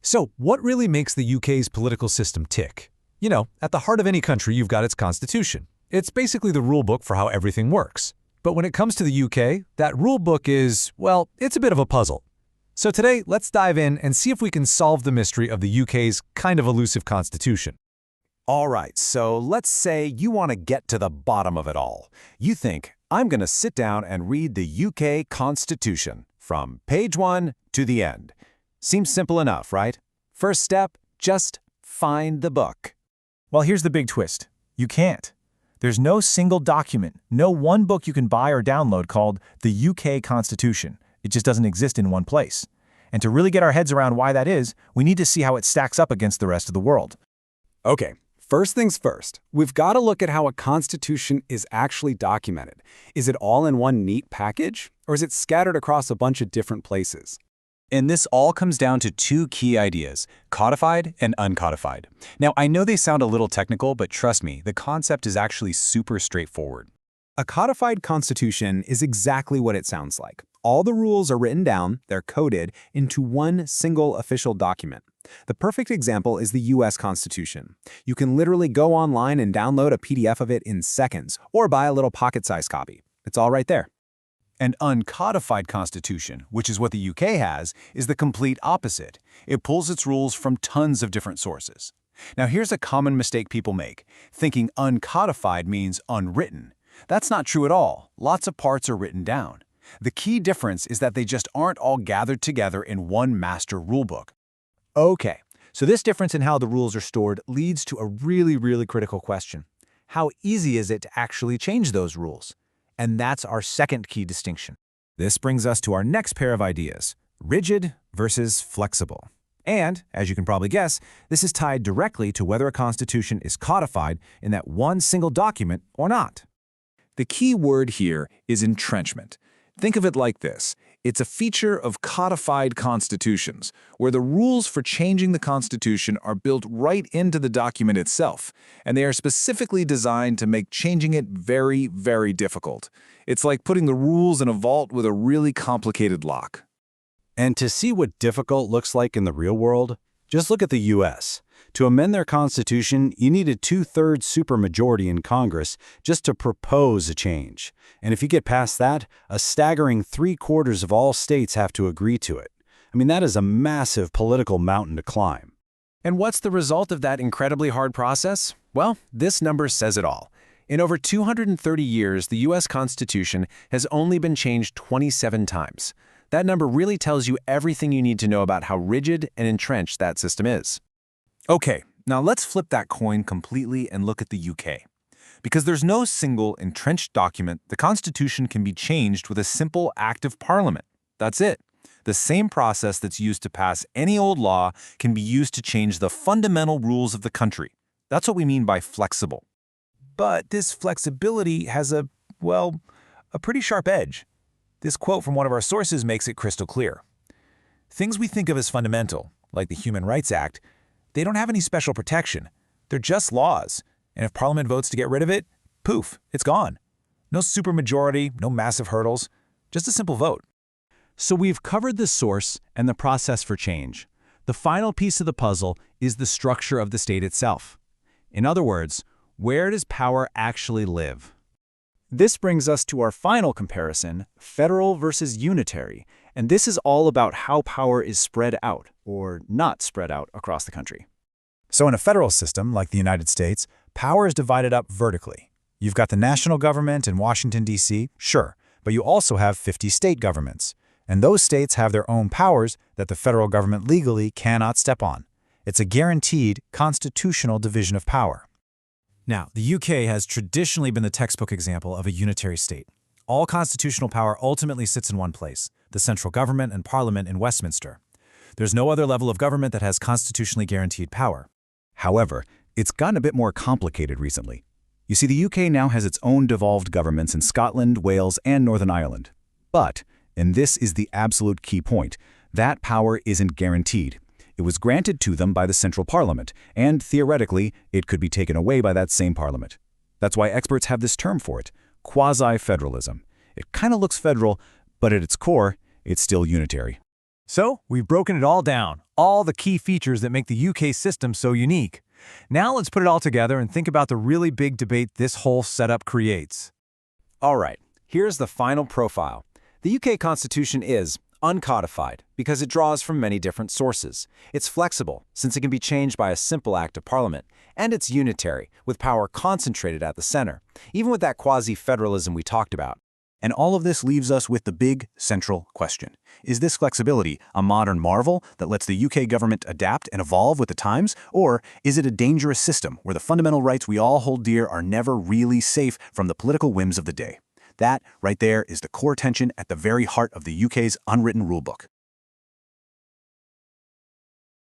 So, what really makes the UK's political system tick? You know, at the heart of any country, you've got its constitution. It's basically the rulebook for how everything works. But when it comes to the UK, that rulebook is, well, it's a bit of a puzzle. So today, let's dive in and see if we can solve the mystery of the UK's kind of elusive constitution. All right, so let's say you want to get to the bottom of it all. You think, I'm going to sit down and read the UK Constitution from page 1 to the end. Seems simple enough, right? First step, just find the book. Well, here's the big twist. You can't. There's no single document, no one book you can buy or download called the UK Constitution. It just doesn't exist in one place. And to really get our heads around why that is, we need to see how it stacks up against the rest of the world. Okay, first things first. We've got to look at how a constitution is actually documented. Is it all in one neat package, or is it scattered across a bunch of different places? And this all comes down to two key ideas, codified and uncodified. Now, I know they sound a little technical, but trust me, the concept is actually super straightforward. A codified constitution is exactly what it sounds like. All the rules are written down, they're coded, into one single official document. The perfect example is the US Constitution. You can literally go online and download a PDF of it in seconds, or buy a little pocket-sized copy. It's all right there. An uncodified constitution, which is what the UK has, is the complete opposite. It pulls its rules from tons of different sources. Now here's a common mistake people make, thinking uncodified means unwritten. That's not true at all. Lots of parts are written down. The key difference is that they just aren't all gathered together in one master rulebook. Okay, so this difference in how the rules are stored leads to a really critical question. How easy is it to actually change those rules? And that's our second key distinction. This brings us to our next pair of ideas, rigid versus flexible. And, as you can probably guess, this is tied directly to whether a constitution is codified in that one single document or not. The key word here is entrenchment. Think of it like this. It's a feature of codified constitutions, where the rules for changing the constitution are built right into the document itself, and they are specifically designed to make changing it very difficult. It's like putting the rules in a vault with a really complicated lock. And to see what difficult looks like in the real world, just look at the US. To amend their constitution, you need a 2/3 supermajority in Congress just to propose a change. And if you get past that, a staggering 3/4 of all states have to agree to it. I mean, that is a massive political mountain to climb. And what's the result of that incredibly hard process? Well, this number says it all. In over 230 years, the US Constitution has only been changed 27 times. That number really tells you everything you need to know about how rigid and entrenched that system is. Okay, now let's flip that coin completely and look at the UK. Because there's no single entrenched document, the Constitution can be changed with a simple act of Parliament. That's it. The same process that's used to pass any old law can be used to change the fundamental rules of the country. That's what we mean by flexible. But this flexibility has a pretty sharp edge. This quote from one of our sources makes it crystal clear. Things we think of as fundamental, like the Human Rights Act, they don't have any special protection. They're just laws. And if Parliament votes to get rid of it, poof, it's gone. No supermajority, no massive hurdles, just a simple vote. So we've covered the source and the process for change. The final piece of the puzzle is the structure of the state itself. In other words, where does power actually live? This brings us to our final comparison, federal versus unitary, and this is all about how power is spread out, or not spread out, across the country. So in a federal system, like the United States, power is divided up vertically. You've got the national government in Washington, D.C., sure, but you also have 50 state governments. And those states have their own powers that the federal government legally cannot step on. It's a guaranteed constitutional division of power. Now, the UK has traditionally been the textbook example of a unitary state. All constitutional power ultimately sits in one place, the central government and Parliament in Westminster. There's no other level of government that has constitutionally guaranteed power. However, it's gotten a bit more complicated recently. You see, the UK now has its own devolved governments in Scotland, Wales, and Northern Ireland. But, and this is the absolute key point, that power isn't guaranteed. It was granted to them by the central parliament, and theoretically, it could be taken away by that same parliament. That's why experts have this term for it, quasi-federalism. It kind of looks federal, but at its core, it's still unitary. So, we've broken it all down, all the key features that make the UK system so unique. Now let's put it all together and think about the really big debate this whole setup creates. All right, here's the final profile. The UK Constitution is uncodified because it draws from many different sources. It's flexible, since it can be changed by a simple act of Parliament. And it's unitary, with power concentrated at the center, even with that quasi-federalism we talked about. And all of this leaves us with the big central question. Is this flexibility a modern marvel that lets the UK government adapt and evolve with the times? Or is it a dangerous system where the fundamental rights we all hold dear are never really safe from the political whims of the day? That, right there, is the core tension at the very heart of the UK's unwritten rulebook.